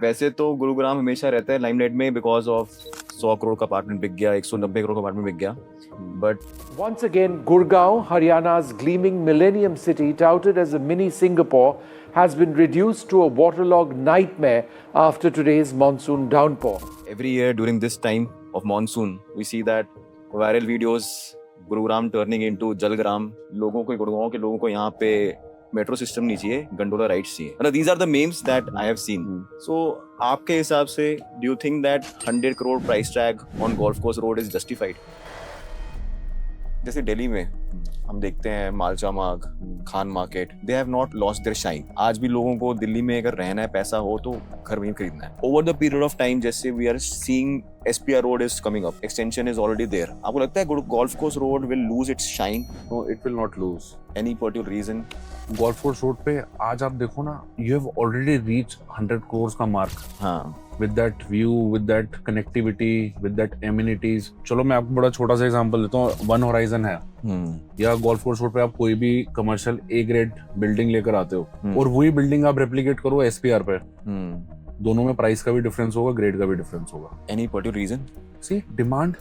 वैसे तो गुरुग्राम हमेशा रहता है लाइमलाइट में बिकॉज ऑफ 100 करोड़ का अपार्टमेंट बिक गया, 190 करोड़ का अपार्टमेंट बिक गया, but Once again, Gurgaon, Haryana's gleaming millennium city, touted as a mini Singapore, has been reduced to a waterlogged nightmare after today's monsoon downpour. every year during this time of monsoon we see that viral videos Gurugram turning into Jalgram. लोगों को, गुड़गांव के लोगों को यहाँ पे metro system नहीं चाहिए, gondola rides चाहिए। These are the memes that I have seen. So आपके हिसाब से do you think that 100 crore price tag on golf course road is justified? जैसे दिल्ली में हम देखते हैं Malcha Marg, Khan market, they have not lost their shine. आज भी लोगों को दिल्ली में अगर रहना है, पैसा हो तो घर वहीं खरीदना है। Over the period of time जैसे we are seeing SPR road is coming up, extension is already there. आपको लगता है golf course road will lose its shine? No, it will not lose. Any particular reason? Golf course road पे आज आप देखो ना, you have already reach 100 crore का mark हाँ, with that view, with that connectivity, with that amenities. चलो मैं आपको बड़ा छोटा सा एग्जांपल देता हूँ। वन होराइजन है या गोल्फ कोर्स रोड पे आप कोई भी कमर्शियल A ग्रेड बिल्डिंग लेकर आते हो और वही बिल्डिंग आप रेप्लिकेट करो SPR पे, दोनों में प्राइस का भी डिफरेंस होगा, ग्रेड का भी डिफरेंस होगा। Any particular reason? See demand.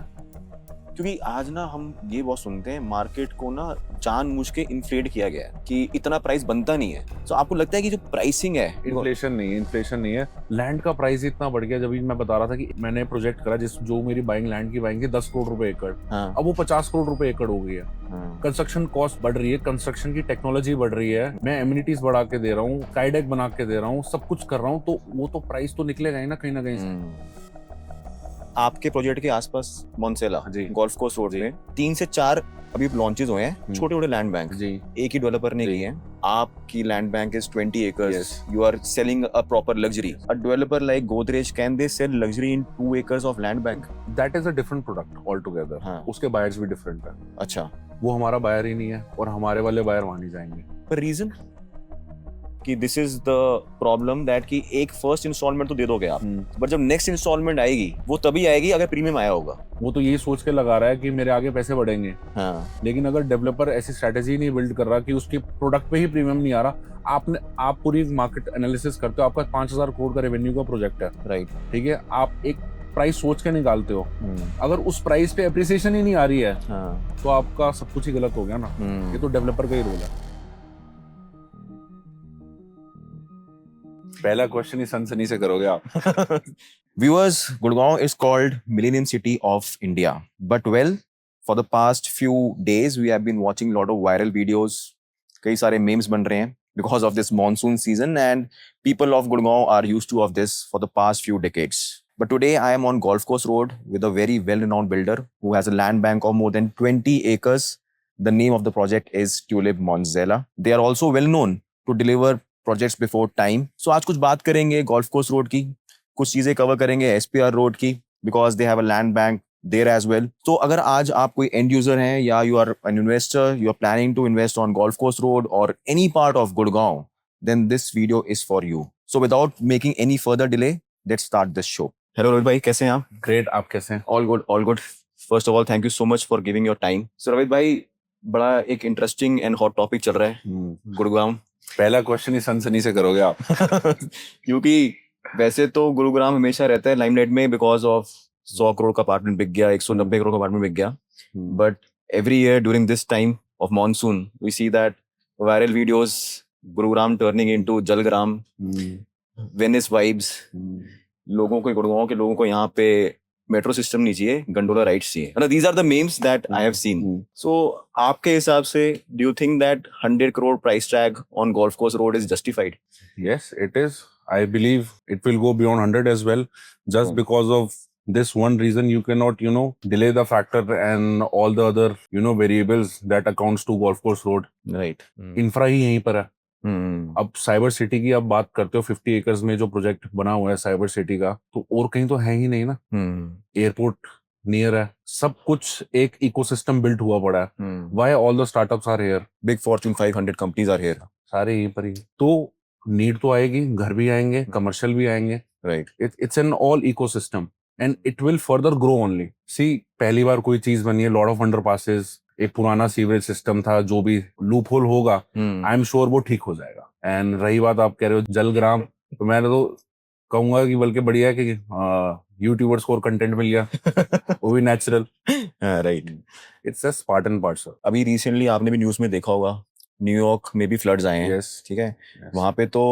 क्योंकि आज ना हम ये बहुत सुनते हैं मार्केट को ना जानबूझ के इन्फ्लेट किया गया है कि इतना प्राइस बनता नहीं है। तो आपको लगता है कि जो प्राइसिंग है, इन्फ्लेशन नहीं है, लैंड का प्राइस इतना बढ़ गया। जब मैं बता रहा था कि मैंने प्रोजेक्ट करा जो मेरी बाइंग लैंड की बाइंग थी 10 करोड़ रुपए एकड़, हाँ, अब वो 50 करोड़ रुपए एकड़ हो गई है। हाँ, कंस्ट्रक्शन कॉस्ट बढ़ रही है, कंस्ट्रक्शन की टेक्नोलॉजी बढ़ रही है, मैं एमिनिटीज बढ़ा के दे रहा हूँ, स्काईडेक बना के दे रहा हूँ, सब कुछ कर रहा हूँ, तो वो तो प्राइस तो निकलेगा ही ना कहीं से। आपके प्रोजेक्ट के आसपास मोन्सेला जी, गोल्फ कोर्स रोड में 3 से 4 अभी लॉन्चेस हुए हैं, छोटे छोटे लैंड बैंक जी, एक ही डेवलपर ने जी। किए हैं। आपकी land bank is 20 acres. Yes. You are selling a proper luxury. A developer like Godrej, can they sell luxury in 2 acres of land bank? That is a different product all together. हाँ, उसके buyers भी different है। अच्छा, वो हमारा buyer ही नहीं है और हमारे वाले बायर वहां नहीं जाएंगे। पर रीजन कि this is the problem that कि एक फर्स्ट इंस्टॉलमेंट तो दे दोगे आप, बट जब नेक्स्ट इंस्टॉलमेंट आएगी वो तभी आएगी अगर प्रीमियम आया होगा। वो तो यही सोच के लगा रहा है कि मेरे आगे पैसे बढ़ेंगे, हाँ, लेकिन अगर डेवलपर ऐसी स्ट्रेटेजी नहीं बिल्ड कर रहा कि उसके प्रोडक्ट पे ही प्रीमियम नहीं आ रहा। आप पूरी मार्केट एनालिसिस करते हो, आपका 5000 करोड़ का रेवेन्यू का प्रोजेक्ट है, राइट, ठीक है, आप एक प्राइस सोच के निकालते हो, अगर उस प्राइस पे एप्रिसिएशन ही नहीं आ रही है हाँ, तो आपका सब कुछ ही गलत हो गया ना। ये तो डेवलपर का ही रोल है। पहला क्वेश्चन ही सनसनी से करोगे आप। Viewers, Gurgaon is called Millennium City of India. But well, for the past few days, we have been watching a lot of viral videos. कई सारे memes बन रहे हैं because of this monsoon season, and people of Gurgaon are used to of this for the past few decades. But today I am on Golf Course Road with a very well-renowned builder who has a land bank of more than 20 acres. The name of the project is Tulip Monzella. They are also well known to deliver projects before time. So आज कुछ बात करेंगे golf course road की, कुछ चीजें cover करेंगे SPR road की, because they have a land bank there as well. तो अगर आज आप कोई एंड यूजर हैं या you are an investor, you are planning to invest on golf course road और any part of Gurgaon, then this video is for you. So without making any further delay, let's start this show. Hello Rohit भाई, कैसे हैं आप? Great, आप कैसे हैं? All good, all good. First of all thank you so much for giving your time. So Rohit भाई, बड़ा एक इंटरेस्टिंग एंड हॉट टॉपिक चल रहा है गुड़गांव। पहला क्वेश्चन ही सनसनी से करोगे आप। क्योंकि वैसे तो गुरुग्राम हमेशा रहता है लाइमलाइट में बिकॉज ऑफ 100 करोड़ का अपार्टमेंट बिक गया, 190 करोड़ का अपार्टमेंट बिक गया, but every year during this time of monsoon we see that viral videos Gurugram turning into Jalgram, Venice vibes. लोगों को, गुड़गांव के लोगों को यहाँ पे मेट्रो सिस्टम नहीं चाहिए, गंडोला राइड्स चाहिए। These are the memes that I have seen. So आपके हिसाब से do you think that 100 crore price tag on golf course road is justified? Yes, it is. I believe it will go beyond 100 as well. Just because of this one reason, you cannot, delay the factor and all the other, variables that accounts to golf course road. Right, infra ही यहीं पर है। अब cyber city की आप बात करते हो, 50 एकर्स में जो प्रोजेक्ट बना हुआ है साइबर सिटी का, तो और कहीं तो है ही नहीं ना। एयरपोर्ट नियर है, सब कुछ एक इकोसिस्टम बिल्ट हुआ पड़ा है। Why all the startups are here, big Fortune 500 companies are here, सारे यहीं पर ही। तो नीड तो आएगी, घर भी आएंगे, कमर्शियल भी आएंगे, right. It's an all ecosystem and it will further grow only. See, पहली बार कोई चीज बनी है, लॉट ऑफ अंडरपासेस, एक पुराना सीवरेज सिस्टम था, जो भी लूप होल होगा आई एम श्योर वो ठीक हो जाएगा। एंड रही बात आप कह रहे हो जलग्राम, तो मैंने तो कहूंगा कि बल्कि बढ़िया है कि यूट्यूबर्स को कंटेंट मिल गया वो भी natural. Right. It's a Spartan part sir. अभी रिसेंटली आपने भी न्यूज़ में देखा होगा, न्यूयॉर्क में भी फ्लड्स आए हैं। यस। ठीक है, वहां पे तो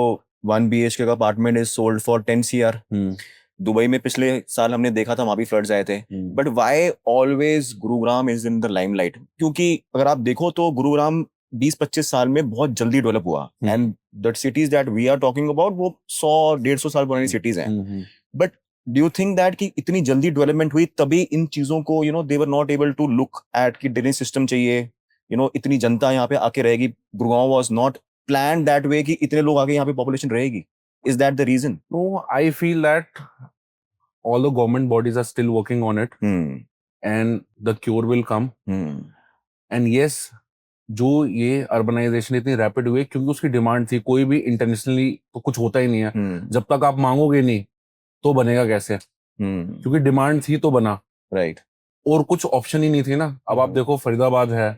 1 BHK का apartment is sold for 10 CR। Dubai में पिछले साल हमने देखा था, वहां भी फ्लड्स आए थे। But why always Gurugram is in the limelight? क्योंकि अगर आप देखो तो गुरुग्राम 20-25 साल में बहुत जल्दी डेवलप हुआ, and that cities that we are talking about वो 100-150 साल पुरानी सिटीज हैं। But do you think that कि इतनी जल्दी डेवलपमेंट हुई तभी इन चीजों को they were not able to look at कि ड्रेनेज सिस्टम चाहिए, इतनी जनता यहाँ पे आके रहेगी? Gurgaon was not plan that way कि इतने लोग आके यहाँ पे पॉपुलेशन रहेगी। Is that the reason? No, I feel that all the government bodies are still working on it, and the cure will come. And yes, जो ये अर्बनाइजेशन इतनी रैपिड हुई क्योंकि उसकी डिमांड थी। कोई भी इंटरनेशनली तो कुछ होता ही नहीं है जब तक आप मांगोगे नहीं तो बनेगा कैसे? क्योंकि डिमांड थी तो बना। राइट। और कुछ ऑप्शन ही नहीं थी ना। अब आप देखो फरीदाबाद है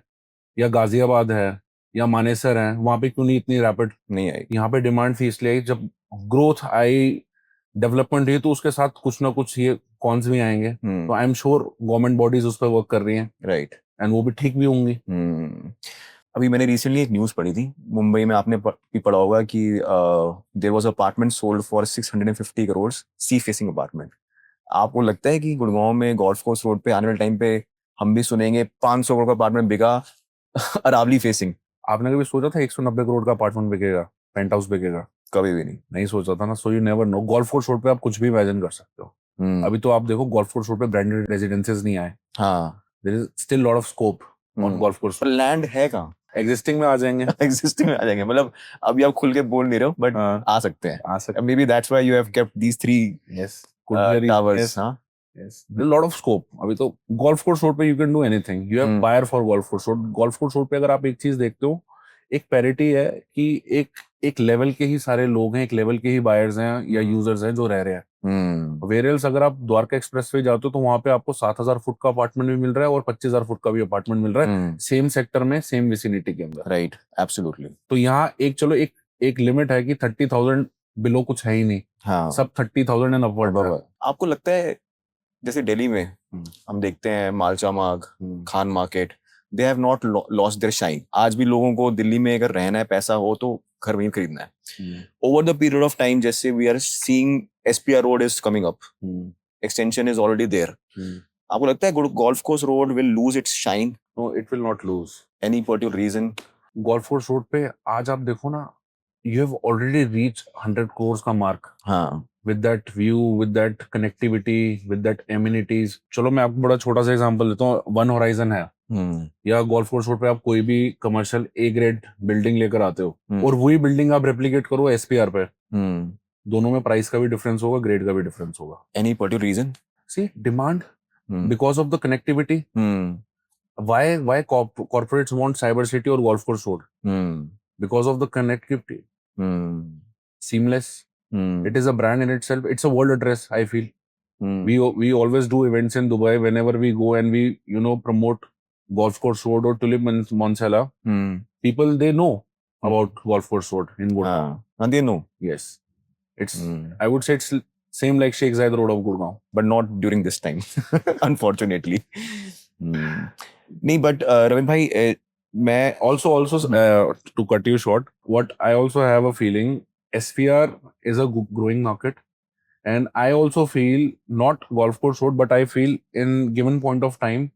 या गाजियाबाद है या मानेसर है, वहां पे क्यों नहीं इतनी रैपिड नहीं आई। यहाँ पे डिमांड थी इसलिए आई। जब ग्रोथ आई, डेवलपमेंट हुई, तो उसके साथ कुछ ना कुछ ये कॉन्स भी आएंगे। तो आई एम श्योर गवर्नमेंट बॉडीज उस पर वर्क कर रही हैं। राइट। एंड वो भी ठीक भी होंगी। अभी मैंने रिसेंटली एक न्यूज़ पढ़ी थी, मुंबई में आपने भी पढ़ा होगा कि there was apartment sold for 650 crore, sea facing apartment. आपको लगता है कि गुड़गांव में गोल्फ कोर्स रोड पे आने वाले टाइम पे हम भी सुनेंगे 500 करोड़ का अपार्टमेंट बिका अरावली फेसिंग? आपने कभी सोचा था 190 करोड़ का अपार्टमेंट बिकेगा, पेंट हाउस बिकेगा? कभी भी नहीं। नहीं सोचा था ना। So you never know. Golf course road पे आप कुछ भी इमेजिन कर सकते हो। अभी तो आप देखो गोल्फ कोर्स रोड पे ब्रांडेड रेजिडेंसेस नहीं आए। हाँ, there is still lot of scope on golf course. पर लैंड है कहाँ? एग्जिस्टिंग में आ जाएंगे। एग्जिस्टिंग में आ जाएंगे, मतलब अभी आप खुल के बोल नहीं रहे हो, बट आ सकते हैं। आ सकते। Maybe that's why you have kept these 3 towers. हाँ, Yes, there's a lot of scope. अभी तो गोल्फ कोर्स रोड पे you can do anything. You have buyer for golf course road. Golf course road पे अगर आप एक चीज देखते हो, एक पैरिटी है कि एक लेवल के ही सारे लोग हैं, एक लेवल के ही बायर्स हैं या यूजर्स हैं जो रह रहे हैं। वेरियल्स अगर आप द्वारका एक्सप्रेस वे जाते हो तो वहां पे आपको 7,000 फुट का अपार्टमेंट भी मिल रहा है और 25,000 फुट का भी अपार्टमेंट मिल रहा है, सेम सेक्टर में, सेम विसिनिटी के अंदर। Right, absolutely. तो यहाँ चलो एक लिमिट है कि 30,000 बिलो कुछ है ही नहीं। हाँ, सब 30,000 एंड अपवर्ड। आपको लगता है जैसे दिल्ली में हम देखते हैं Malcha Marg, Khan market, they have not lost their shine. आज भी लोगों को दिल्ली में अगर रहना है, पैसा हो तो घर वहीं खरीदना है। Over the period of time जैसे we are seeing SPR road is coming up, extension is already there. आपको लगता है golf course road will lose its shine? No, it will not lose. Any particular reason? Golf course road पे आज आप देखो ना, you have already reached 100 crores का mark. हाँ, with that view, with that connectivity, with that amenities। चलो मैं आपको बड़ा छोटा सा एग्जांपल देता हूँ। वन होराइजन है या गोल्फ कोर्स रोड पे आप कोई भी कमर्शियल A ग्रेड बिल्डिंग लेकर आते हो और वही बिल्डिंग आप रेप्लिकेट करो SPR पे, दोनों में प्राइस का भी डिफरेंस होगा, ग्रेड का भी डिफरेंस होगा। Any particular reason? See, demand, because of the connectivity. why corporates want cyber city or golf course road? Because of the connectivity. Seamless. It is a brand in itself. It's a world address, I feel. We always do events in Dubai whenever we go and we promote golf course road or Tulip Monsella. People, they know about golf course road in Gurgaon. And they know. Yes, it's I would say it's same like Sheikh Zayed Road of Gurgaon, but not during this time, unfortunately. नहीं, but Ravindra भाई, मैं also to cut you short, what I also have a feeling, SPR is a growing market, and I also feel not golf course road, but I feel in given point of time,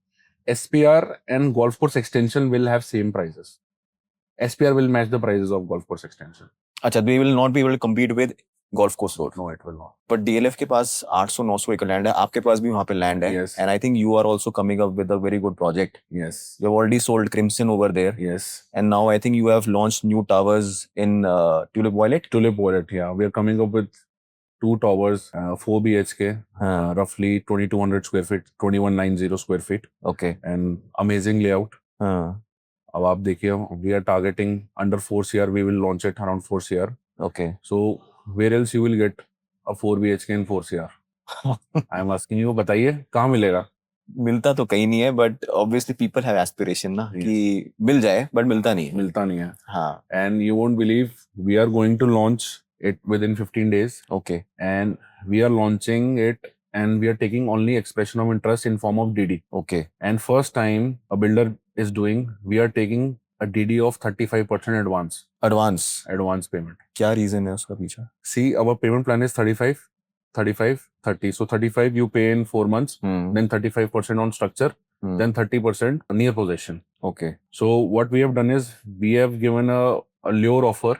SPR and golf course extension will have same prices. SPR will match the prices of golf course extension. अच्छा, they will not be able to compete with golf course road? No, it will not. But DLF के पास 800-900 एकड़ land है, आपके पास भी वहाँ पे land है। Yes. And I think you are also coming up with a very good project. Yes. You have already sold Crimson over there. Yes. And now I think you have launched new towers in Tulip Violet. Tulip Violet, yeah. We are coming up with 2 towers, 4 BHK, roughly 2,200 square feet, 2,190 square feet. Okay. And amazing layout. अब आप देखिए, we are targeting under 4 CR. We will launch it around 4 CR. Okay. So where else you will get a 4 BHK in 4 CR? I am asking you, बताइए कहाँ मिलेगा? मिलता तो कहीं नहीं है, but obviously people have aspiration ना, कि मिल जाए, but मिलता नहीं है। मिलता नहीं है। हाँ। And you won't believe, we are going to launch it within 15 days, Okay. and we are launching it, and we are taking only expression of interest in form of DD. Okay. And first time a builder is doing, we are taking a DD of 35% advance payment. क्या reason है उसका पीछे? See, our payment plan is 35, 35, 30. So 35 you pay in 4 months, then 35% on structure, then 30% near possession. Okay. So what we have done is we have given a lure offer.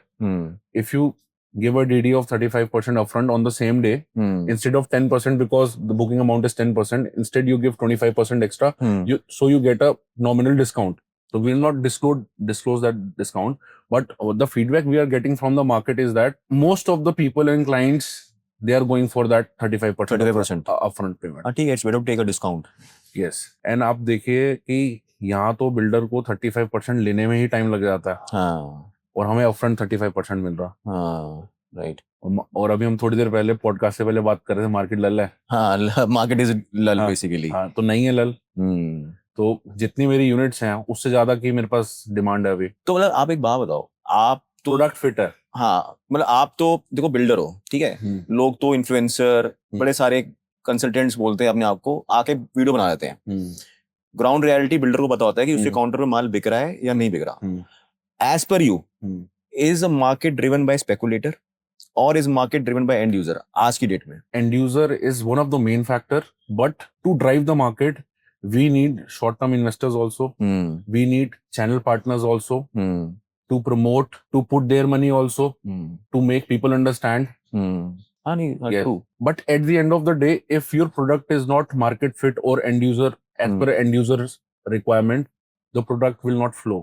If you give a DD of 35% upfront on the same day, instead of 10%, because the booking amount is 10%, instead you give 25% extra. So you get a nominal discount. So we will not disclose that discount. But the feedback we are getting from the market is that most of the people and clients, they are going for that 35% 35% upfront payment. ठीक है, it's better to take a discount. Yes. And आप देखिए कि यहाँ तो builder को 35% लेने में ही टाइम लग जाता है, हाँ, और हमें अपफ्रंट 35% मिल रहा। हाँ, राइट। और अभी हम थोड़ी देर पहले पॉडकास्ट से पहले बात कर रहे थे, मार्केट लल है। हाँ, मार्केट इज लल हाँ, बेसिकली। हाँ, तो नहीं है लल। तो जितनी मेरी यूनिट्स हैं उससे ज्यादा की मेरे पास डिमांड है अभी। तो मतलब आप एक बात बताओ, आप तो प्रोडक्ट फिट है। हाँ, मतलब आप तो देखो बिल्डर हो, ठीक है, लोग तो इन्फ्लुएंसर, बड़े सारे कंसल्टेंट्स बोलते हैं अपने आप को, आके वीडियो बना देते हैं। ग्राउंड रियलिटी बिल्डर को पता होता है कि उसके काउंटर पे माल बिक रहा है या नहीं बिक रहा। As per you, is a market driven by speculator और is market driven by end user आज की डेट में? End user is one of the main factor, but to drive the market we need short term investors also. We need channel partners also to promote, to put their money also, to make people understand. Yes. True. But at the end of the day, if your product is not market fit or end user as per end user's requirement, the product will not flow.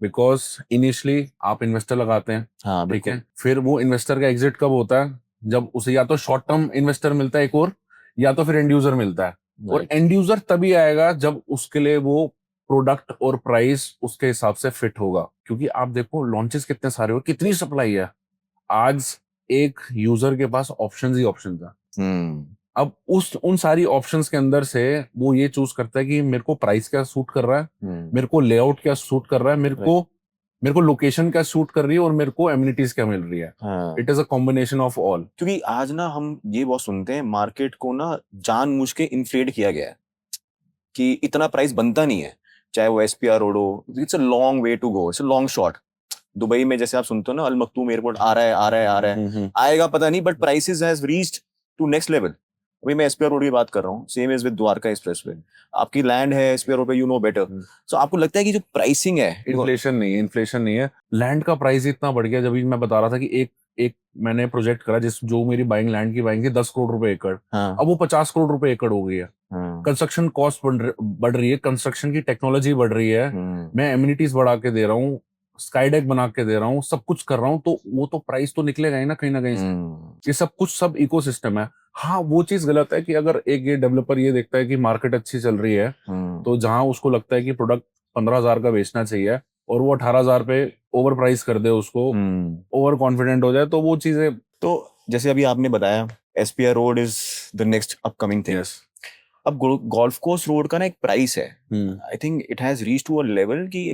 Because initially आप investor लगाते हैं, हाँ, ठीक है, फिर वो investor का exit कब होता है? जब उसे या तो शॉर्ट टर्म इन्वेस्टर मिलता है एक और, या तो फिर एंड यूजर मिलता है। और एंड यूजर तभी आएगा जब उसके लिए वो प्रोडक्ट और प्राइस उसके हिसाब से फिट होगा। क्योंकि आप देखो लॉन्चेस कितने सारे हो, कितनी सप्लाई है, आज एक यूजर के पास ऑप्शंस ही ऑप्शंस है। अब उन सारी ऑप्शंस के अंदर से वो ये चूज करता है कि मेरे को प्राइस क्या सूट कर रहा है, मेरे को लेआउट क्या सूट कर रहा है, मेरे को लोकेशन क्या सूट कर रही है, और मेरे को एमिनिटीज क्या मिल रही है। It is a combination of all. क्योंकि आज ना हम ये बहुत सुनते हैं, मार्केट को ना जानबूझ के इन्फ्लेट किया गया है कि इतना प्राइस बनता नहीं है, चाहे वो एसपीआर रोड हो। It's a long way to go, it's a long shot. Dubai में जैसे आप सुनते हो ना, अल मखतूम एयरपोर्ट आ रहा है, आएगा पता नहीं, but prices has reached to next level. अभी मैं एसपीआर रोड की बात कर रहा हूँ, same is with Dwarka expressway. आपकी लैंड है एसपीआर रोड पे, यू नो बेटर। सो आपको लगता है कि जो प्राइसिंग है, इन्फ्लेशन नहीं है, लैंड का प्राइस इतना बढ़ गया। जब मैं बता रहा था कि एक मैंने प्रोजेक्ट करा जो मेरी बाइंग लैंड की बाइंग थी 10 करोड़ रुपए एकड़, अब वो 50 करोड़ रुपए एकड़ हो गई है। कंस्ट्रक्शन कॉस्ट बढ़ रही है, कंस्ट्रक्शन की टेक्नोलॉजी बढ़ रही है, मैं एमिनिटीज बढ़ा के दे रहा हूँ, स्काई डेक बना के दे रहा हूँ, सब कुछ कर रहा हूँ, तो वो तो प्राइस तो निकलेगा ही ना कहीं ना कहीं। ये सब इकोसिस्टम है। हाँ, वो चीज गलत है कि अगर एक ये डेवलपर ये देखता है कि मार्केट अच्छी चल रही है, तो जहां उसको लगता है कि प्रोडक्ट 15,000 का बेचना चाहिए और वो 18,000 पे ओवर प्राइस कर दे, उसको ओवर कॉन्फिडेंट हो जाए, तो वो चीजें। तो जैसे अभी आपने बताया SPR road is the next upcoming thing. अब गोल्फ कोर्स रोड का ना एक प्राइस है, I think it has reached to a level कि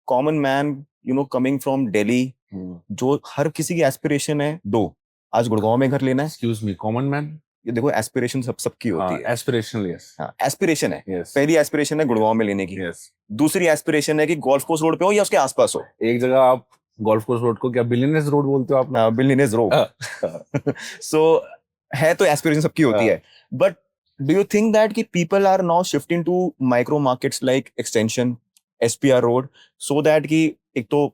common man, you know, coming from Delhi, जो हर किसी की एस्पिरेशन है आज गुड़गांव में घर लेना है। एक्सक्यूज मी, कॉमन मैन, ये देखो एस्पिरेशन सबकी होती है। Aspirational, yes. हाँ, एस्पिरेशन है। yes. पहली एस्पिरेशन है गुड़गांव में लेने की। yes. दूसरी एस्पिरेशन है कि गोल्फ कोर्स रोड पे हो या उसके आसपास हो। एक जगह आप गोल्फ कोर्स रोड को क्या बिलियनेस रोड बोलते हो आप? बिलियनेस रोड। सो है तो एस्पिरेशन सबकी होती है, but do you think that कि people are now shifting to micro markets like extension, SPR road, so that कि एक तो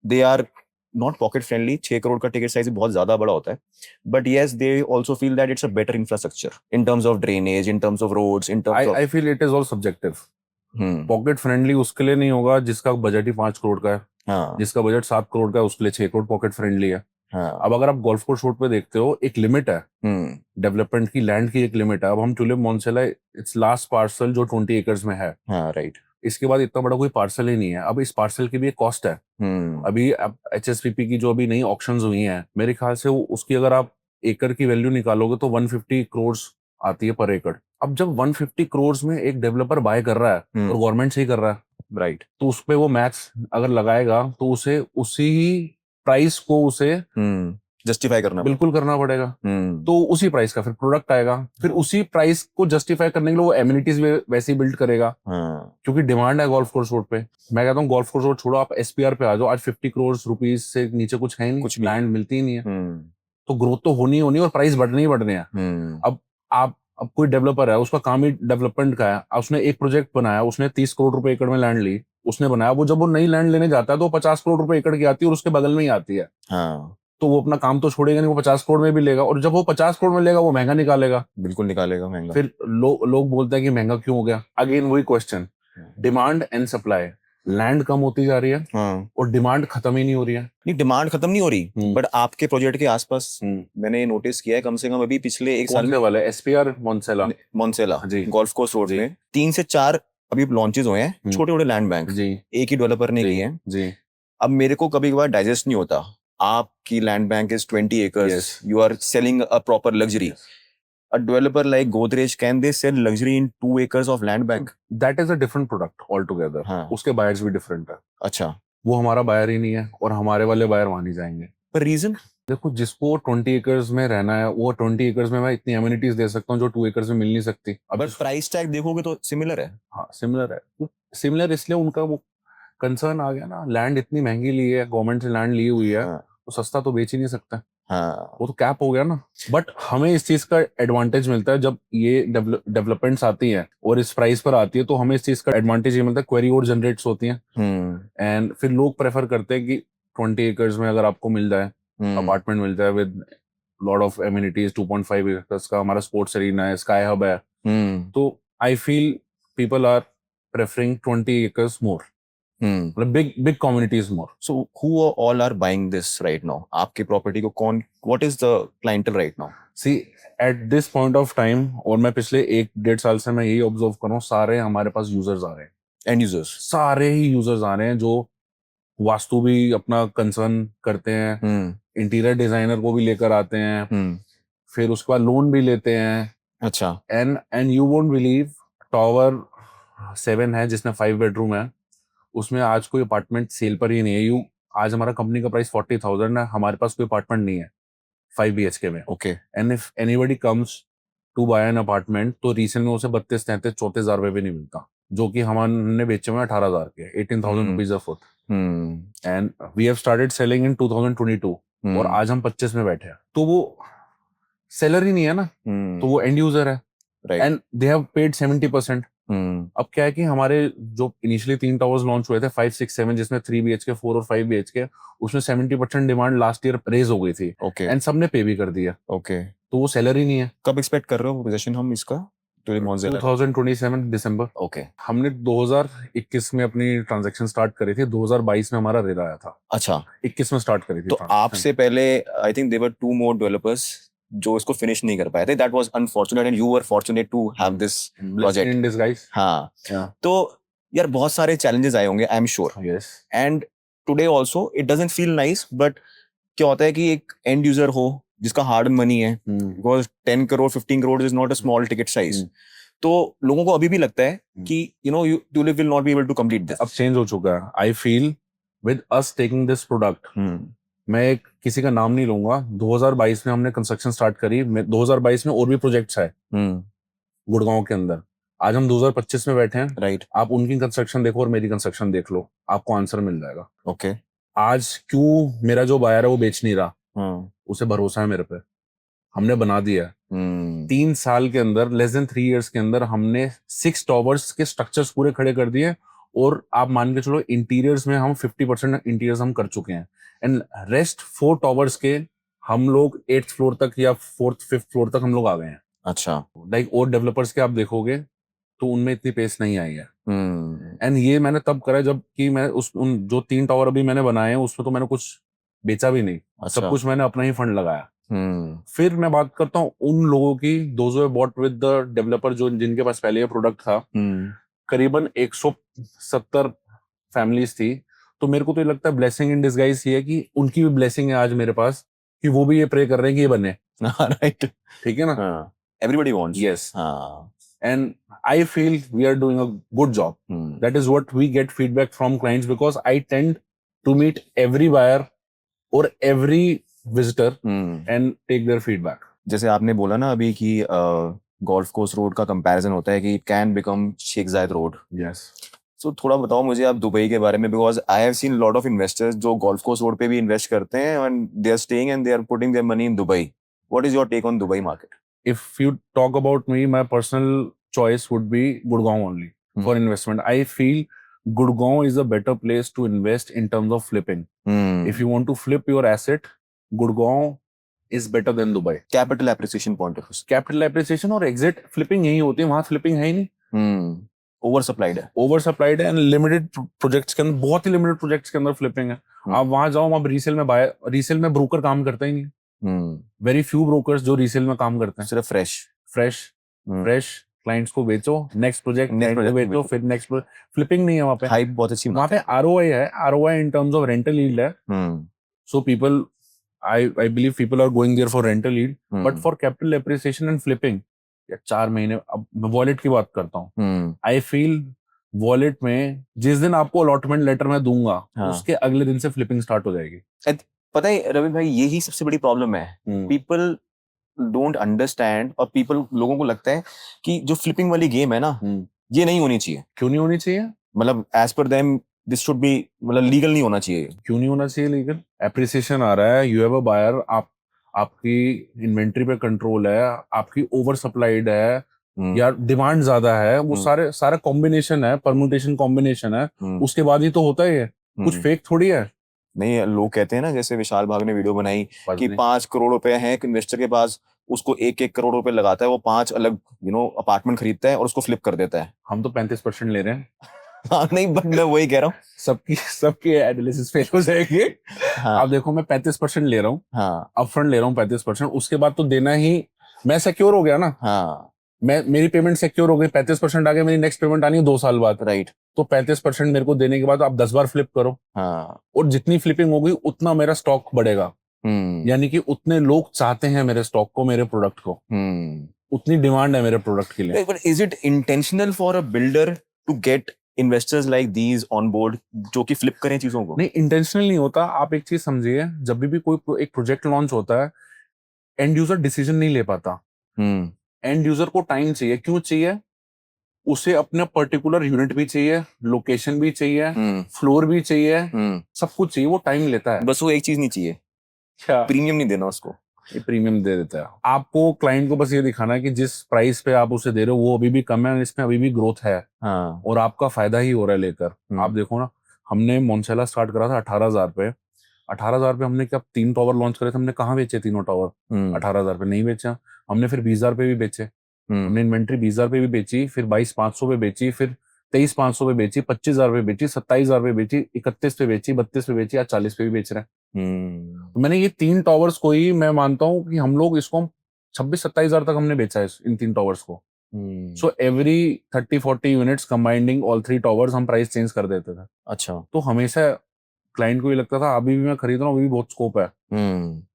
they are not pocket friendly, 6 crore का टिकट साइज बहुत ज्यादा बड़ा होता है, but yes they also feel that it's a better infrastructure in terms of drainage, in terms of roads, in terms of. I feel it is all subjective. Pocket friendly उसके लिए नहीं होगा जिसका बजट ही 5 करोड़ का है। हाँ। जिसका बजट 7 करोड़ का है उसके लिए 6 करोड़ पॉकेट फ्रेंडली है। हाँ। अब अगर आप गोल्फ कोर्स रोड पे देखते हो, एक लिमिट है डेवलपमेंट की, लैंड की एक लिमिट है। अब हम टुलिप मॉन्सेला, इट्स लास्ट पार्सल जो 20 एकर्स में है। हाँ, राइट। इसके बाद इतना बड़ा कोई पार्सल ही नहीं है। अब इस पार्सल की भी एक कॉस्ट है। अभी एचएसपीपी की जो अभी नई ऑक्शंस हुई हैं, मेरे ख्याल से उसकी अगर आप एकड़ की वैल्यू निकालोगे तो 150 करोड़ आती है पर एकड़। अब जब 150 करोड़ में एक डेवलपर बाय कर रहा है और गवर्नमेंट से ही कर रहा है, राइट, तो उस पे वो मैथ्स अगर लगाएगा तो उसे उसी प्राइस को उसे जस्टिफाई करना बिल्कुल करना पड़ेगा। हम्म तो उसी प्राइस का फिर प्रोडक्ट आएगा, फिर उसी प्राइस को जस्टिफाई करने के लिए वो एमिनिटीज वैसे ही बिल्ड करेगा, हाँ क्योंकि डिमांड है गोल्फ कोर्स रोड पे। मैं कहता हूँ गोल्फ कोर्स रोड छोड़ो, आप एसपीआर पे आ जाओ, आज 50 करोड़ रुपीज से नीचे कुछ है नहीं, कुछ भी लैंड मिलती ही नहीं है। हम्म तो ग्रोथ तो होनी ही होनी है और प्राइस बढ़ने ही बढ़ने हैं। अब आप अब कोई डेवलपर है, उसका काम ही डेवलपमेंट का है, उसने एक प्रोजेक्ट बनाया, उसने 30 करोड़ रुपए एकड़ में लैंड ली, उसने बनाया, वो जब वो नई लैंड लेने जाता है तो 50 करोड़ रुपए एकड़ की आती है और उसके बगल में ही आती है। हाँ तो वो अपना काम तो छोड़ेगा नहीं, वो 50 करोड़ में भी लेगा, और जब वो 50 करोड़ में लेगा वो महंगा निकालेगा। बिल्कुल निकालेगा महंगा। फिर लोग बोलते हैं कि महंगा क्यों हो गया। अगेन वही question, demand and supply, land कम होती जा रही है हाँ और डिमांड खत्म ही नहीं हो रही है। नहीं डिमांड खत्म नहीं हो रही, बट आपके प्रोजेक्ट के आसपास मैंने नोटिस किया है कम से कम अभी पिछले एक साल कौन से वाले? एसपीआर मॉन्सेला मोन्सेला जी। गोल्फ कोर्स रोड जी। में 3 से 4 अभी लॉन्चेस हुए हैं, छोटे छोटे लैंड बैंक, जी एक ही डेवलपर ने जी किए हैं। जी अब मेरे को कभी कभार डाइजेस्ट नहीं होता, आपकी land bank is 20 acres, Yes. you are selling a proper luxury. A developer like Godrej, can they sell luxury in 2 acres of land bank? That is a different product all together. हाँ उसके buyers भी different है, अच्छा, वो हमारा buyer ही नहीं है और हमारे वाले बायर वहां नहीं जाएंगे। पर रीजन देखो, जिसको 20 एकर्स में रहना है, वो 20 एकर्स में मैं इतनी एमिनिटीज दे सकता हूँ जो 2 एकर्स में मिल नहीं सकती। अब बट प्राइस टैग देखोगे तो सिमिलर है। हाँ सिमिलर है, सिमिलर इसलिए उनका वो कंसर्न आ गया ना, लैंड इतनी महंगी ली है, गवर्नमेंट से लैंड ली हुई है, हाँ तो सस्ता तो बेच ही नहीं सकता, हाँ वो तो कैप हो गया ना। बट हमें इस चीज का एडवांटेज मिलता है जब ये डेवलपमेंट्स आती हैं और इस प्राइस पर आती है, तो हमें इस चीज का एडवांटेज ये मिलता है, क्वेरी और जनरेट्स होती हैं, एंड फिर लोग प्रेफर करते हैं कि 20 एकर्स में अगर आपको मिल जाए, अपार्टमेंट मिल जाए with lot of amenities, 2.5 acres का हमारा स्पोर्ट्स एरिना है, स्काई हब है, तो I feel people are preferring 20 acres more, मतलब big communities more. So who all are buying this right now? आपकी प्रॉपर्टी को कौन, what is the clientele right now? See at this point of time, और मैं पिछले 1-1.5 साल से मैं यही ऑब्जर्व कर रहा हूँ, सारे हमारे पास यूजर्स आ रहे हैं, एंड यूजर्स सारे ही यूजर्स आ रहे हैं जो वास्तु भी अपना कंसर्न करते हैं, इंटीरियर डिजाइनर को भी लेकर आते हैं, फिर उसके बाद लोन भी लेते हैं। अच्छा and you won't believe, tower 7 है जिसमें 5 बेडरूम है, उसमें आज कोई अपार्टमेंट सेल पर ही नहीं है। आज हमारा कंपनी का प्राइस 40,000 है, हमारे पास कोई अपार्टमेंट नहीं है 5 BHK में। Okay and if anybody comes to buy an apartment, तो रीसेल में उसे 32-33-34 हजार रुपए भी नहीं मिलता, जो कि हमने बेचे हुए 18,000 के, 18,000 rupees a foot. And we have started selling in 2022 और आज हम 25 में बैठे हैं, तो वो सेलर ही नहीं है ना, तो वो एंड यूजर है, एंड दे हैव पेड 70%। अब क्या है कि हमारे जो इनिशियली 3 टावर्स लॉन्च हुए थे, 5, 6, 7, जिसमें 3 BHK, 4 और 5 BHK, उसमें 70% डिमांड लास्ट ईयर रेज हो गई थी, ओके एंड सबने पे भी कर दिया, ओके। तो वो सेलर ही नहीं है। कब एक्सपेक्ट कर रहे हो पोजीशन हम इसका? 2027 दिसंबर। ओके हमने 2021 में अपनी ट्रांजैक्शन स्टार्ट करी थी, 2022 में हमारा रेरा आया था, अच्छा 21 में स्टार्ट करी थी। तो आपसे पहले I think there were 2 more developers जो इसको फिनिश नहीं कर पाए थे, that was unfortunate and you were fortunate to have this project in disguise. हाँ तो यार बहुत सारे चैलेंजेस आए होंगे I am sure, yes, and today also it doesn't feel nice, but क्या होता है कि एक एंड यूजर हो जिसका हार्ड मनी है, because 10 crore 15 crore is not a small ticket size, तो लोगों को अभी भी लगता है कि you know Tulip will not be able to complete this. अब चेंज हो चुका है, I feel with us taking this product, मैं किसी का नाम नहीं लूंगा, 2022 में हमने कंस्ट्रक्शन स्टार्ट करी, 2022 में और भी प्रोजेक्ट्स है गुड़गांव के अंदर, आज हम 2025 में बैठे हैं, राइट आप उनकी कंस्ट्रक्शन देखो और मेरी कंस्ट्रक्शन देख लो, आपको आंसर मिल जाएगा। ओके आज क्यों मेरा जो बायर है वो बेच नहीं रहा, उसे भरोसा है मेरे पे, हमने बना दिया है। 3 साल के अंदर, लेस देन 3 इयर्स के अंदर हमने 6 टावर्स के स्ट्रक्चर्स पूरे खड़े कर दिए, और आप मान के चलो इंटीरियर्स में हम 50% इंटीरियर्स हम कर चुके हैं, एंड रेस्ट 4 टावर्स के हम लोग 8th फ्लोर तक या 4th 5th फ्लोर तक हम लोग आ गए हैं। अच्छा लाइक और डेवलपर्स के आप देखोगे तो उनमें इतनी पेस नहीं आई है, एंड ये मैंने तब करा जब कि मैं उन जो 3 टावर अभी मैंने बनाए हैं उसमें तो मैंने कुछ बेचा भी नहीं, अच्छा। सब कुछ मैंने अपना ही फंड लगाया। फिर मैं बात करता हूँ उन लोगों की, those who bought with the developer, जो जिनके पास पहले ये प्रोडक्ट था, करीबन 170 फैमिलीज थी, तो मेरे को तो ये लगता है ब्लेसिंग इन डिसगाइज ये है कि उनकी भी ब्लेसिंग है आज मेरे पास, कि वो भी ये प्रे कर रहे हैं कि ये बने। राइट ठीक है ना, everybody wants, yes, and I feel we are doing a good job. That is what we get feedback from clients, because I tend to meet every buyer or every visitor hmm and take their feedback. जैसे आपने बोला ना अभी कि golf course road का comparison होता है कि इट कैन बिकम शेख जायद रोड. Yes. सो थोड़ा बताओ मुझे आप दुबई के बारे में, because I have seen lot of investors जो गोल्फ कोर्स रोड पे भी इन्वेस्ट करते हैं and they are staying and they are putting their money in Dubai. What is your take on Dubai market? If you talk about me, my personal choice would be Gurgaon only for investment. I feel Gurgaon is a better place to invest in terms of flipping. If you want to flip your asset, Gurgaon is better than Dubai. Capital appreciation point of view. Capital appreciation और exit flipping यही होती है, वहां flipping है ही नहीं. Over supplied है. Over supplied है and limited projects के अंदर, बहुत ही लिमिटेड प्रोजेक्ट्स के अंदर फ्लिपिंग है. आप वहां जाओ, आप रीसेल में ब्रोकर काम करता ही नहीं. वेरी फ्यू ब्रोकर्स जो रीसेल में काम करते हैं. सिर्फ फ्रेश क्लाइंट्स को बेचो, नेक्स्ट प्रोजेक्ट बेचो, फिर नेक्स्ट फ्लिपिंग नहीं है वहां पे. हाइप बहुत अच्छी. वहां पे आरओआई है, ROI in terms of rental yield है. So people, I believe people are going there for rental yield, but for capital appreciation and flipping 4 महीने. अब मैं वॉलेट की बात करता हूँ. आई फील वॉलेट में जिस दिन आपको अलॉटमेंट लेटर मैं दूंगा, उसके अगले दिन से फ्लिपिंग स्टार्ट हो जाएगी. पता है रवि भाई, यही सबसे बड़ी प्रॉब्लम है. पीपल डोंट अंडरस्टैंड, और लोगों को लगता है कि जो फ्लिपिंग वाली गेम है ना, ये नहीं होनी चाहिए. क्यों नहीं होनी चाहिए? मतलब as per them this should be, मतलब लीगल नहीं होना चाहिए. क्यों नहीं होना चाहिए लीगल? एप्रिसिएशन आ रहा है, यू हैव अ बायर, आपकी इन्वेंट्री पे कंट्रोल है, आपकी ओवर सप्लाइड है या डिमांड ज्यादा है, वो सारा कॉम्बिनेशन है, परम्यूटेशन कॉम्बिनेशन है, उसके बाद ही तो होता है. ये कुछ फेक थोड़ी है. नहीं, लोग कहते हैं ना, जैसे विशाल भाग ने वीडियो बनाई कि 5 करोड़ रुपए हैं एक इन्वेस्टर के पास, उसको 1-1 करोड़ रुपए लगाता है, वो 5 अलग अपार्टमेंट खरीदता है और उसको फ्लिप कर देता है. हम तो 35% ले रहे हैं. हाँ नहीं, बट मैं वही कह रहा हूँ, सबकी एनालिसिस फेल हो जाएगी. अब देखो, मैं 35% ले रहा हूँ. हाँ, अपफ्रंट ले रहा हूँ 35%, उसके बाद तो देना ही. मैं सिक्योर हो गया ना. हाँ, मेरी पेमेंट सिक्योर हो गई, 35% आ गया, मेरी नेक्स्ट पेमेंट आनी है 2 साल बाद. राइट. तो 35% मेरे को देने के बाद आप 10 बार फ्लिप करो. हाँ, और जितनी फ्लिपिंग होगी उतना मेरा स्टॉक बढ़ेगा. यानी कि उतने लोग चाहते हैं मेरे स्टॉक को, मेरे प्रोडक्ट को. उतनी डिमांड है मेरे प्रोडक्ट के लिए. But is it intentional for a builder to get investors like these on board, जो कि फ्लिप करें चीजों को? नहीं, इंटेंशनल नहीं होता. आप एक चीज समझिए, जब भी कोई एक प्रोजेक्ट लॉन्च होता है, एंड यूजर डिसीजन नहीं ले पाता. एंड यूजर को टाइम चाहिए. क्यों चाहिए? उसे अपना पर्टिकुलर यूनिट भी चाहिए, लोकेशन भी चाहिए, फ्लोर भी चाहिए, सब कुछ चाहिए. वो टाइम लेता है. बस वो एक चीज नहीं चाहिए, क्या? प्रीमियम नहीं देना उसको. ये प्रीमियम दे देता है. आपको क्लाइंट को बस ये दिखाना है कि जिस प्राइस पे आप उसे दे रहे हो वो अभी भी कम है, इसमें अभी भी ग्रोथ है. हाँ. और आपका फायदा ही हो रहा है लेकर. आप देखो ना, हमने मोन्सेला स्टार्ट करा था 18,000 पे. 18,000 पे हमने क्या 3 टावर लॉन्च करे थे. हमने कहाँ बेचे तीनों टावर? 18,000 पे नहीं बेचा. हमने फिर 20,000 पे भी बेचे. हमने इन्वेंट्री 20,000 पे भी बेची, फिर 22,500 पे बेची, फिर 23,500 पे बेची, 25,000 पे बेची, 27,000 पे बेची, 31 पे बेची, 32 पे बेची, आज 40 पे भी बेच रहे हैं. तो मैंने ये 3 टावर्स को ही मैं मानता हूँ कि हम लोग इसको 26-27,000 तक हमने बेचा है इन 3 टावर्स को. So every 30-40 units combining all 3 towers हम प्राइस चेंज कर देते थे. अच्छा. तो हमेशा क्लाइंट को ये लगता था अभी भी मैं खरीद रहा हूँ, अभी भी बहुत स्कोप है.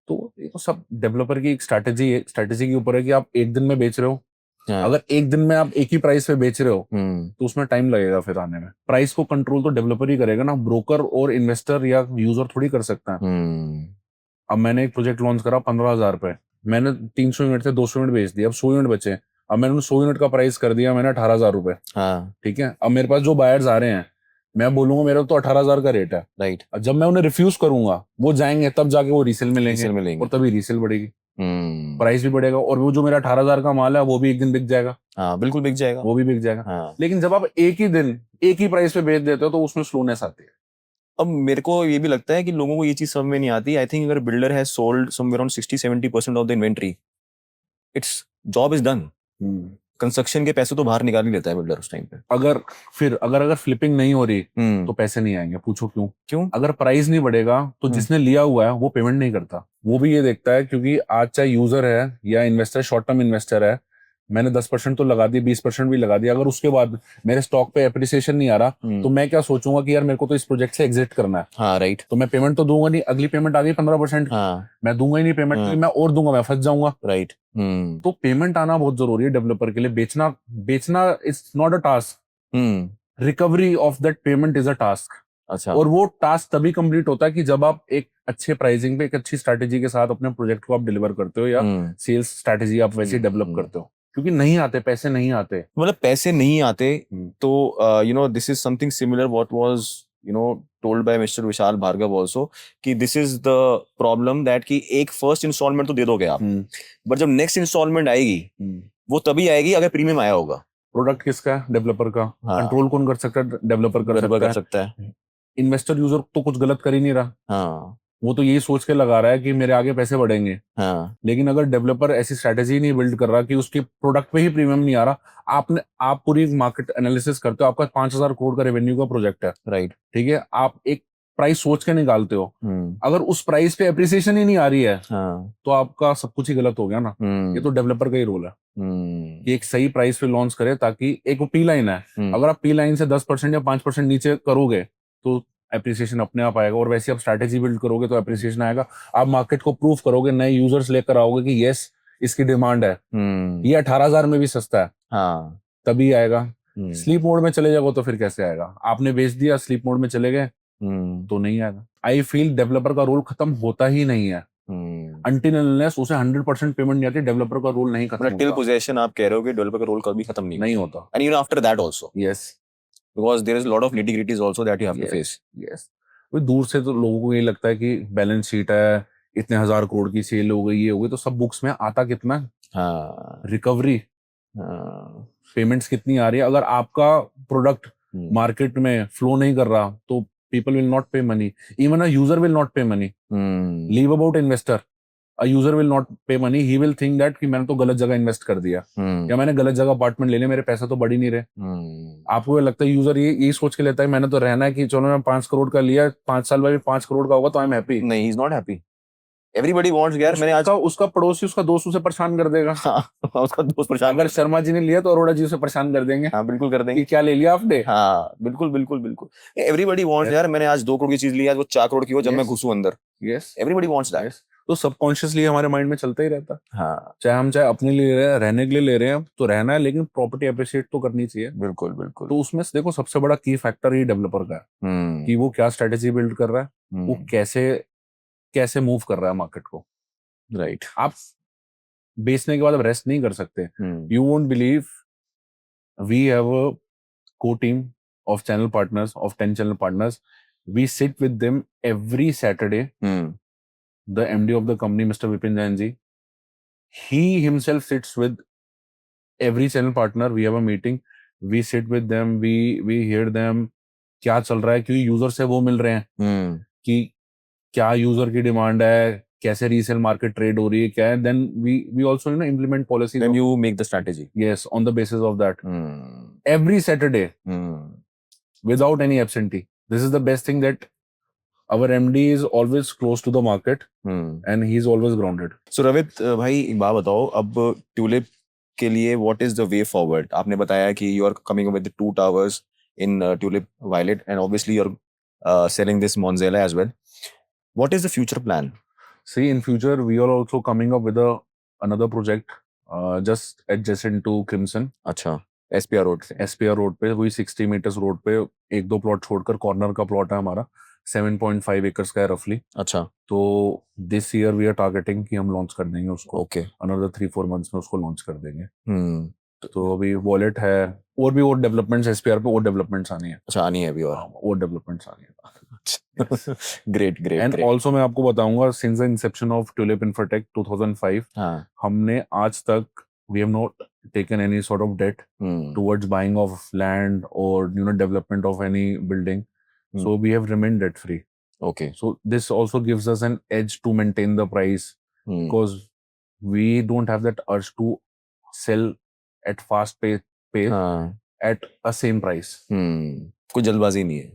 तो ये तो सब डेवलपर की एक स्ट्रैटेजी के ऊपर है कि आप एक दिन में बेच रहे हो. अगर एक दिन में आप एक ही प्राइस पे बेच रहे हो तो उसमें टाइम लगेगा फिर आने में. प्राइस को कंट्रोल तो डेवलपर ही करेगा ना, ब्रोकर और इन्वेस्टर या यूजर थोड़ी कर सकता है. अब मैंने एक प्रोजेक्ट लॉन्च करा 15,000 पे. मैंने 300 यूनिट से 200 यूनिट बेच दिए, अब 100 यूनिट बचे. अब मैंने 100 यूनिट का प्राइस कर दिया मैंने 18,000 रुपए. ठीक है. अब मेरे पास जो बायर्स आ रहे हैं, मैं बोलूंगा मेरा तो 18,000 का रेट है. राइट. जब मैं उन्हें रिफ्यूज करूंगा, वो जाएंगे तब जाके वो रीसेल में लेंगे और तभी रीसेल बढ़ेगी, प्राइस भी बढ़ेगा, और वो जो मेरा 18,000 का माल है वो भी एक दिन बिक जाएगा. हाँ, बिल्कुल बिक जाएगा, वो भी बिक जाएगा. हाँ. लेकिन जब आप एक ही दिन एक ही प्राइस पे बेच देते हो तो उसमें स्लोनेस आती है. अब मेरे को ये भी लगता है कि लोगों को ये चीज समझ में नहीं आती. आई थिंक अगर builder has sold somewhere around 60-70% of the inventory, it's job is done. Construction के पैसे तो बाहर निकाल ही लेता है बिल्डर उस टाइम पे. अगर फ्लिपिंग नहीं हो रही तो पैसे नहीं आएंगे. पूछो क्यों? अगर प्राइस नहीं बढ़ेगा तो जिसने लिया हुआ है वो पेमेंट नहीं करता. वो भी ये देखता है क्योंकि आज चाहे यूजर है या इन्वेस्टर, शॉर्ट टर्म इन्वेस्टर है, मैंने 10% तो लगा दी, 20% भी लगा दिया. अगर उसके बाद मेरे स्टॉक पे एप्रिसिएशन नहीं आ रहा तो मैं क्या सोचूंगा कि यार मेरे को तो इस प्रोजेक्ट से एग्जिट करना है. हाँ, राइट. तो मैं पेमेंट तो दूंगा नहीं. अगली पेमेंट आ गई 15%. हाँ. मैं दूंगा ही नहीं पेमेंट. मैं और दूंगा, मैं फंस जाऊंगा. राइट. तो पेमेंट आना बहुत जरूरी है डेवलपर के लिए. बेचना it's not a task. Recovery of that payment is a task. अच्छा और वो टास्क तभी कंप्लीट होता है कि जब आप एक अच्छे प्राइसिंग पे एक अच्छी स्ट्रैटेजी के साथ अपने प्रोजेक्ट को आप डिलीवर करते हो या सेल्स स्ट्रैटेजी आप वैसे डेवलप करते हो, क्योंकि नहीं आते पैसे, नहीं आते, मतलब पैसे नहीं आते तो you know this is something similar what was you know told by mister Vishal Bhargav also कि this is the problem that कि एक फर्स्ट इंस्टॉलमेंट तो दे दोगे आप, बट जब नेक्स्ट इंस्टॉलमेंट आएगी वो तभी आएगी अगर प्रीमियम आया होगा। प्रोडक्ट किसका है? डेवलपर का। हाँ। कंट्रोल कौन कर सकता है? डेवलपर कर सकता है। इन्वेस्टर यूजर तो कुछ गलत कर ही नहीं रहा। हाँ वो तो यही सोच के लगा रहा है कि मेरे आगे पैसे बढ़ेंगे। हाँ लेकिन अगर डेवलपर ऐसी स्ट्रेटेजी नहीं बिल्ड कर रहा कि उसके प्रोडक्ट पे ही प्रीमियम नहीं आ रहा, आप पूरी मार्केट एनालिसिस करते हो, आपका 5,000 करोड़ का रेवेन्यू का प्रोजेक्ट है, राइट, ठीक है, आप एक प्राइस सोच के निकालते हो, अगर उस प्राइस पे अप्रिसिएशन ही नहीं आ रही है तो आपका सब कुछ ही गलत हो गया ना। ये तो डेवलपर का ही रोल है कि एक सही प्राइस पे लॉन्च करे, ताकि एक पी लाइन है, अगर आप पी लाइन से 10% या 5% नीचे करोगे तो एप्रिसिएशन अपने आप आएगा, और वैसे आप स्ट्रैटेजी बिल्ड करोगे तो एप्रिसिएशन आएगा। आप मार्केट को प्रूव करोगे, नए यूजर्स लेकर आओगे कि यस इसकी डिमांड है, ये 18,000 में भी सस्ता है, हाँ तभी आएगा। स्लीप मोड में चले जाओगे तो फिर कैसे आएगा? आपने बेच दिया, स्लीप मोड में चले गए तो नहीं आएगा। आई फील डेवलपर का रोल खत्म होता ही नहीं है अनटिल अनलेस उसे 100% पेमेंट नहीं आती, डेवलपर का रोल नहीं खत्म टिल होता। पोजीशन आप कह रहे हो कि डेवलपर का रोल कभी खत्म नहीं होता। And even after that also, yes, because there is a lot of nitty gritties also that you have to face. Yes. वो दूर से तो लोगों को ये लगता है कि बैलेंस शीट है, इतने 1,000 करोड़ की सेल हो गई, ये हो गई, तो सब बुक्स में आता कितना है? हाँ रिकवरी, पेमेंट्स कितनी आ रही है? अगर आपका प्रोडक्ट मार्केट में फ्लो नहीं कर रहा तो people will not pay money, even a user will not pay money. Leave about investor, a user will not pay money, he will think that कि मैंने तो गलत जगह इन्वेस्ट कर दिया या मैंने गलत जगह अपार्टमेंट ले लिया, मेरे पैसे तो बढ़ ही नहीं रहे। आपको ये लगता है, यूजर यही सोच के लेता है मैंने तो रहना है कि चलो मैं 5 करोड़ का लिया, 5 साल बाद 5 करोड़ का होगा तो आई एम हैप्पी। नहीं, he is not happy. Everybody wants यार, मैंने आज उसका पड़ोसी उसका दोस्त उसे परेशान कर देगा। हाँ, उसका दोस्त परेशान, अगर शर्मा जी ने लिया तो अरोड़ा जी उसे परेशान कर देंगे। हाँ बिल्कुल कर देंगे कि क्या ले लिया आपने। हाँ बिल्कुल बिल्कुल बिल्कुल। एवरीबॉडी वांट्स यार, मैंने आज 2 करोड़ की चीज ली, आज वो 4 करोड़ की हो जब मैं घुसूं अंदर। Yes, everybody wants that. तो सबकॉन्शियसली हमारे माइंड में चलता ही रहता है। हाँ, चाहे अपने लिए ले रहे हैं, रहने के लिए ले रहे हैं तो रहना है, लेकिन प्रॉपर्टी अप्रिशिएट तो करनी चाहिए। बिल्कुल बिल्कुल। तो उसमें से देखो सबसे बड़ा की फैक्टर ही डेवलपर का है कि वो क्या स्ट्रेटेजी बिल्ड कर रहा है, वो कैसे मूव कर रहा है मार्केट को। राइट, आप बेचने के बाद अब रेस्ट नहीं कर सकते। You won't believe, we have a core team of channel partners, of 10 channel partners. We sit with them every Saturday. The MD of the company, Mr. Vipin Jain ji, he himself sits with every channel partner. We have a meeting. We sit with them. We hear them. क्या चल रहा है, क्योंकि user से वो मिल रहे हैं कि क्या यूजर की डिमांड है, कैसे रीसेल मार्केट ट्रेड हो रही है, क्या है। Then we also implement policies. Then you make the strategy. Yes, on the basis of that. Every Saturday. Without any absentee. This is the best thing, that our MD is always close to the market and he is always grounded. So Ravit भाई एक बात बताओ, अब tulip के लिए what is the way forward? आपने बताया कि you are coming up with the 2 towers in Tulip Violet and obviously you're selling this Monzella as well. What is the future plan? See, in future we are also coming up with another project just adjacent to Crimson. अच्छा, SPR road से, SPR road पे, वही 60 metres road पे 1-2 plot छोड़कर corner का plot है हमारा, 7.5 acres का है रफली। अच्छा, तो this year we are targeting कि हम लॉन्च कर देंगे उसको। ओके, अनदर 3-4 मंथ्स में उसको लॉन्च कर देंगे। तो अभी वॉलेट है, और भी और डेवलपमेंट्स SPR पे, और डेवलपमेंट्स आनी है। अच्छा, आनी है अभी और डेवलपमेंट्स आनी है। Great great. एंड ऑल्सो मैं आपको बताऊंगा, since the Inception of tulip infotech 2005, हमने आज तक we have not taken any sort of debt towards buying of land or development of any building. So we have remained debt free. Okay. So this also gives us an edge to maintain the price because we don't have that urge to sell at fast pace at a same price. कोई जल्दबाजी नहीं है,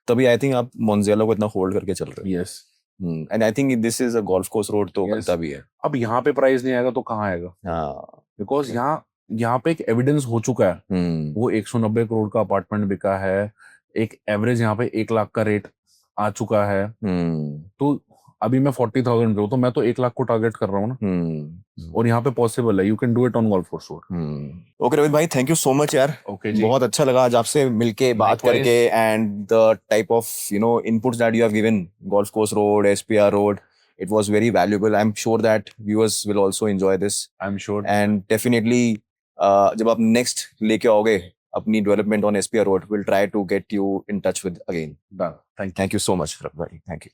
तभी I think आप मोन्जेला को इतना hold करके चल रहे हैं। Yes. And I think this is a golf course road, तो बनता भी है। अब यहाँ पे प्राइस नहीं आएगा तो कहाँ आएगा? बिकॉज यहाँ पे एक एविडेंस हो चुका है। वो 190 करोड़ का अपार्टमेंट बिका है, एक एवरेज यहाँ पे 1 लाख का रेट आ चुका है। तो अभी मैं 40,000 पे हूँ, तो मैं तो 1 लाख को टारगेट कर रहा हूँ ना, और यहाँ पे पॉसिबल है, you can do it on golf course road. Okay Ravindra भाई, थैंक यू सो मच यार। ओके जी, बहुत अच्छा लगा आज आपसे मिलके बात Likewise. करके, and the type of inputs that you have given, golf course road, SPR road, it was very valuable. I'm sure that viewers will also enjoy this, I am sure. and definitely जब आप next लेके आओगे अपनी development on SPR road, we'll try to get you in touch with again. Done, thank you. Thank you so much, Ravi. Thank you.